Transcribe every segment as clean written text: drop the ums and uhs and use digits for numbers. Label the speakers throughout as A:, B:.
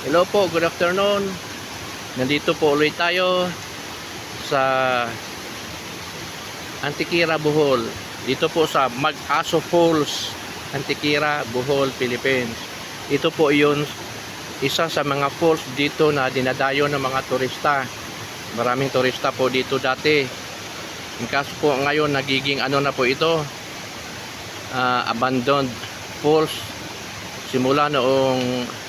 A: Hello po, good afternoon. Nandito po ulit tayo sa Antikira, Bohol. Dito po sa Mag-Aso Falls, Antikira, Bohol, Philippines. Ito po yun, isa sa mga falls dito na dinadayo ng mga turista. Maraming turista po dito dati. In kaso po ngayon nagiging ano na po ito, abandoned falls. Simula noong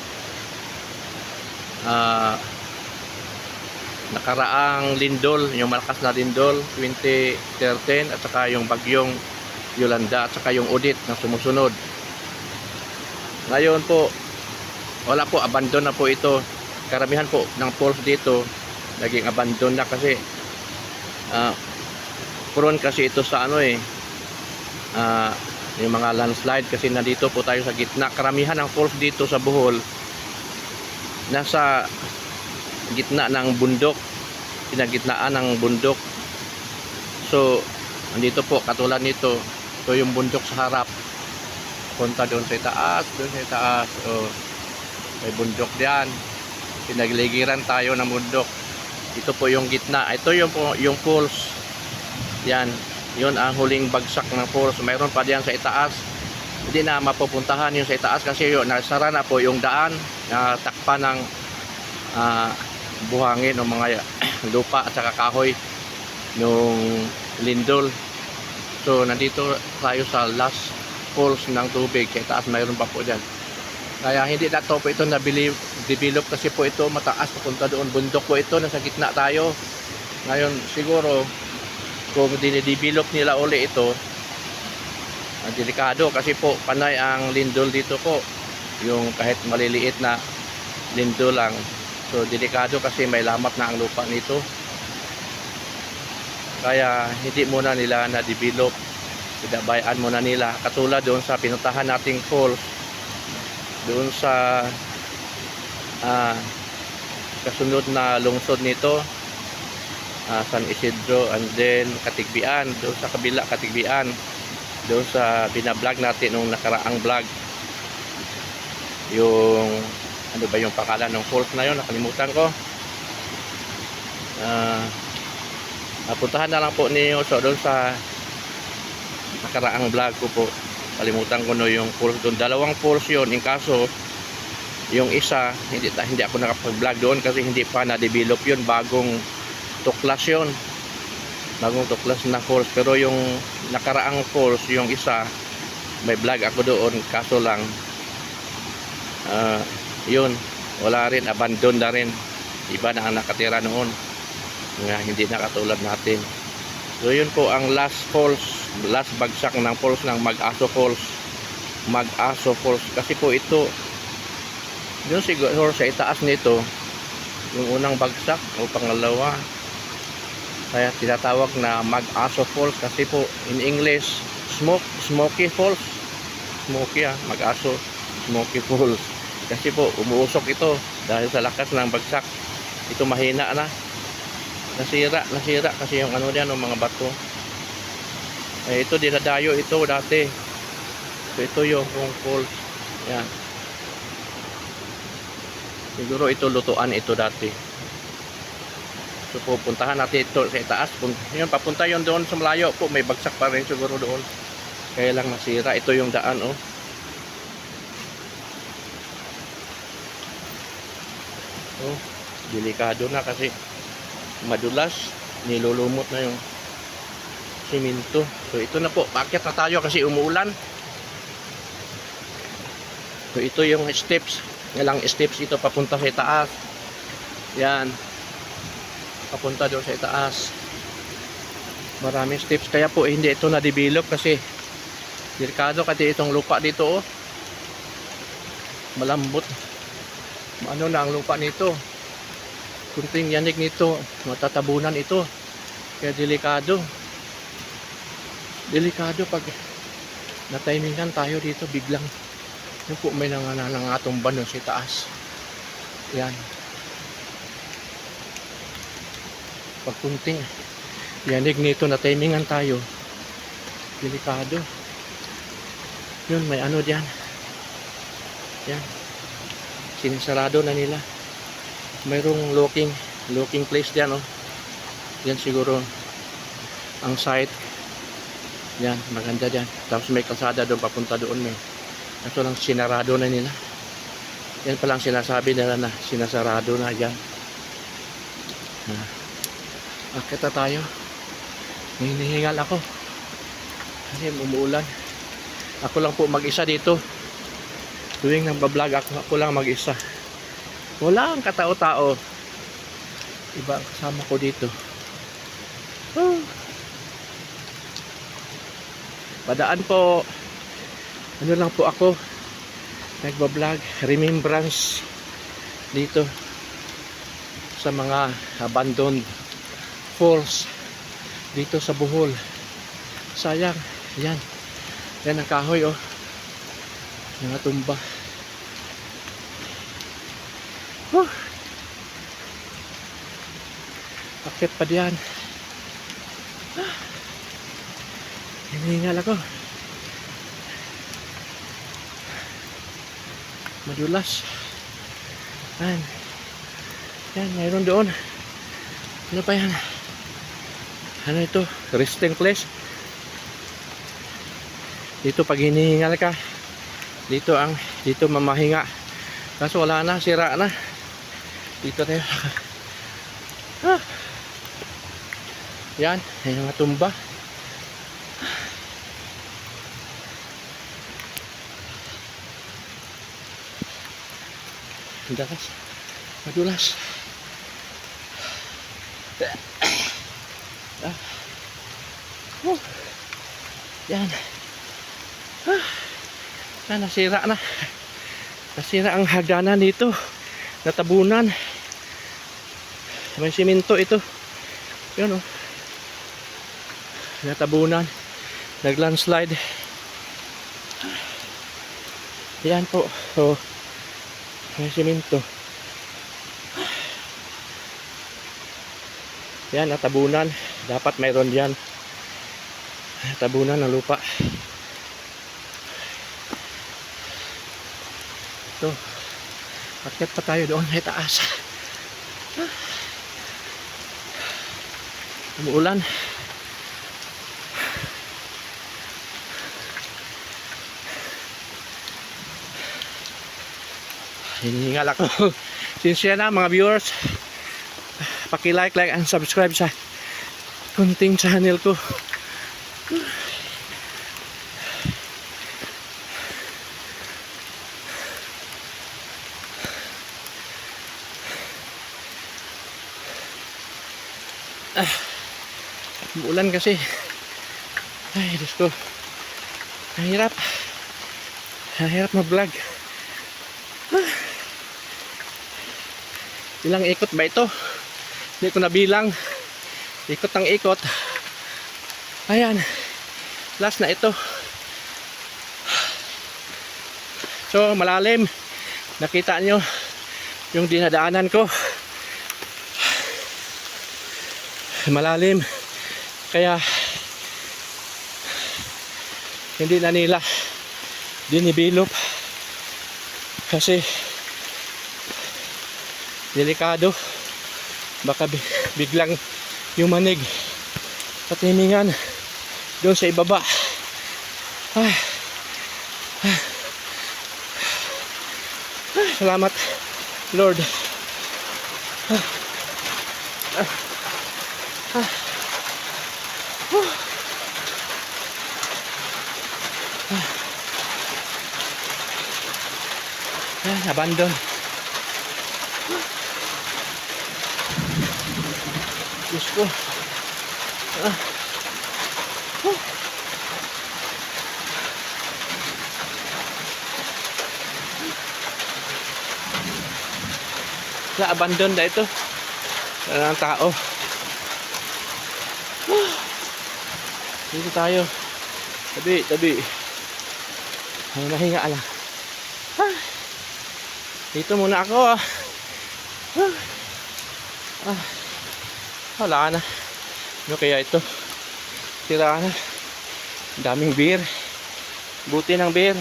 A: nakaraang lindol, yung malakas na lindol 2013 at saka yung bagyong Yolanda at saka yung Odette na sumusunod. Ngayon po wala po, abandon na po ito. Karamihan po ng falls dito naging abandon na kasi prone kasi ito sa ano yung mga landslide kasi nandito po tayo sa gitna. Karamihan ng falls dito sa Bohol nasa gitna ng bundok, pinagitnaan ng bundok. So andito po katulad nito, ito yung bundok sa harap, punta doon sa itaas, may bundok diyan, pinagligiran tayo ng bundok. Ito po yung gitna, ito yung falls yan, yun ang huling bagsak ng falls. Mayroon pa diyan sa itaas, hindi na mapupuntahan yung sa itaas kasi yun, nasara na po yung daan, natakpan ng buhangin o mga lupa at saka kahoy nung lindol. So nandito tayo sa last falls ng tubig, sa itaas mayroon pa po dyan. Kaya hindi na to po ito na-develop kasi po ito mataas, papunta doon, bundok po ito, nasa gitna tayo. Ngayon siguro kung dinidevelop nila uli ito, delikado kasi po panay ang lindol dito po, yung kahit maliliit na lindol lang. So delikado kasi may lamat na ang lupa nito, kaya hindi muna nila na-develop, idabayaan muna nila. Katulad doon sa pinuntahan nating falls doon sa kasunod na lungsod nito, San Isidro and then Katigbian, doon sa kabila Katigbian, doon sa binablog natin nung nakaraang vlog, yung ano ba yung pangalan ng falls na yun, nakalimutan ko. Puntahan na lang po ninyo so doon sa nakaraang vlog ko po, kalimutan ko no yung falls doon, dalawang falls yun. In kaso yung isa hindi ako nakapag-vlog doon kasi hindi pa na-develop yun, bagong tuklas yun, bagong tuklas na falls. Pero yung nakaraang falls, yung isa, may vlog ako doon, kaso lang yun, wala rin, abandon na rin, iba na ang nakatira noon, hindi na katulad natin. So yun po ang last falls, last bagsak ng falls ng Mag-Aso Falls. Mag-Aso Falls kasi po ito yun siguro sa itaas nito yung unang bagsak o pangalawa, kaya tinatawag na Mag-Aso Falls kasi po in English Smoky Falls, Smoky Mag-Aso Smoky Falls kasi po umuusok ito dahil sa lakas ng bagsak. Ito mahina na, nasira kasi yung ano diyan, ng mga bato. Ito dinadayo ito dati. So ito yung falls yan, siguro ito lutuan ito dati. So pupuntahan natin ito sa itaas. Yun, papunta yun doon sa malayo po, may bagsak pa rin siguro doon, kaya lang nasira. Ito yung daan delikado na kasi madulas, nilulumot na yung simento. So ito na po, paakyat na tayo kasi umuulan. So ito yung steps, ilang steps ito papunta sa itaas. Yan, papunta doon sa itaas, maraming steps. Kaya po hindi ito na-develop kasi delikado kasi itong lupa dito malambot, ano na ang lupa nito, kunting yanig nito matatabunan ito, kaya delikado pag natimingan tayo dito biglang. Yun po, may nangangatumban doon sa taas. Yan, pag kunting yanig nito natimingan tayo, delikado. Yun, may ano diyan, yan, Sinisarado na nila. Mayroong looking place diyan, oh. Yan siguro ang site. Yan, maganda diyan. Tapos may kalsada doon papunta doon, may. Kaso lang sinarado na nila. Yan pa lang sinasabi nila na sinasarado na diyan. Akit na tayo. Hinihingal ako. Kasi umuulan. Ako lang po mag-isa dito. Tuwing nang bablog ako lang mag-isa. Wala ang katao-tao. Iba ang kasama ko dito. Padaan po. Ano lang po ako. Nagbablog. Remembrance. Dito. Sa mga abandoned falls. Dito sa Bohol. Sayang. Yan. Yan ang kahoy, oh. Mga tumba. Akit pa diyan. Hinihingal ako. Madulas. Yan. Yan, mayroon doon. Ano pa yan? Ano ito? Resting place. Dito pag hinihingal ka, dito mamahinga. Kaso wala na, sira na. Dito tayo. Yan, yung mga tumba. Madulas. Madulas. Yan. Nasira na. Nasira ang hagdanan dito. Natabunan. May simento ito. Yun, oh. Natabunan. Naglandslide. Yan po. So, may simento. Yan, natabunan. Dapat mayroon yan. Natabunan ng lupa. So, akyat pa tayo doon sa taas. Umuulan. Hinihingal ako. Sincere na mga viewers. Paki-like, and subscribe sa kunting channel ko. Umuulan kasi. Ay, Diyos ko. Mahirap. Mahirap mag-vlog. Ilang ikot ba ito? Hindi ko nabilang. Ikot ng ikot. Ayan. Last na ito. So, malalim. Nakita nyo yung dinadaanan ko. Malalim. Kaya hindi na nila dinibilop kasi delikado, baka biglang yung manig at himingan doon sa ibaba. Salamat Lord. Abandon. Diyos ko. Abandon na ito. Wala ng tao. Dito tayo. Tabi. Nahinga lang. Dito muna ako. Wala na. Ano kaya ito? Tira na. Daming beer. Buti ng beer.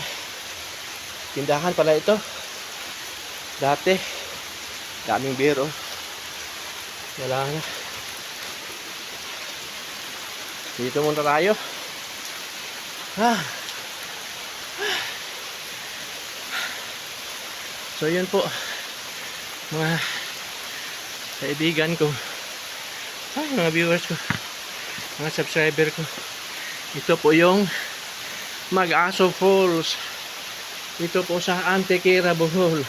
A: Tindahan pala ito. Dati, daming beer, oh. Wala na. Dito muna tayo. Ah. So yun po, mga kaibigan ko, mga viewers ko, mga subscriber ko. Ito po yung Mag-Aso Falls. Ito po sa Antequera, Bohol,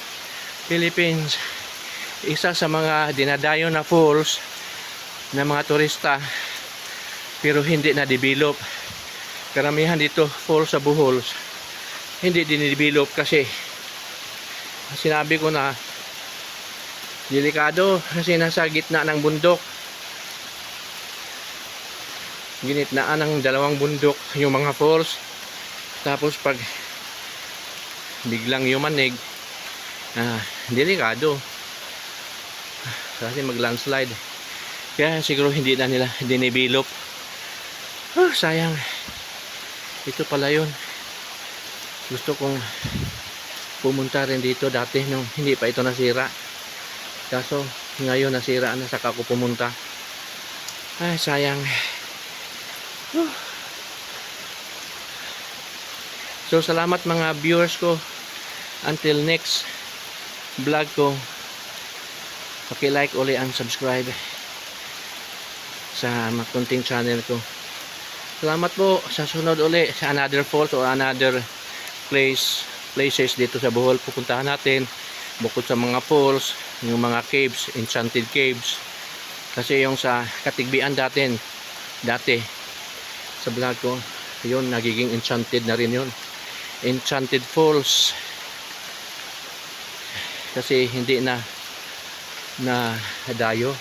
A: Philippines. Isa sa mga dinadayo na falls ng mga turista, pero hindi na develop. Karamihan dito falls sa Bohol hindi dinidevelop kasi sinabi ko na delikado kasi nasa gitna ng bundok, ginitnaan ng dalawang bundok yung mga falls. Tapos pag biglang yumanig, delikado kasi mag landslide, kaya siguro hindi na nila dinidevelop. Sayang. Ito pala yun, gusto kong pumunta rin dito dati nung hindi pa ito nasira, kaso ngayon nasira na, saka ako pumunta. Sayang. So salamat mga viewers ko. Until next vlog ko, paki-like uli and subscribe sa makunting channel ko. Salamat po. Sa sunod uli sa another falls or another places dito sa Bohol pupuntahan natin. Bukod sa mga falls, yung mga caves, enchanted caves. Kasi yung sa Katigbian dati sa vlog ko, yun nagiging enchanted na rin yun. Enchanted Falls. Kasi hindi na dayo.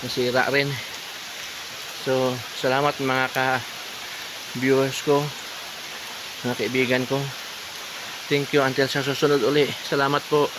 A: Nasira rin. So, salamat mga ka-viewers ko, mga kaibigan ko. Thank you until sa susunod uli. Salamat po.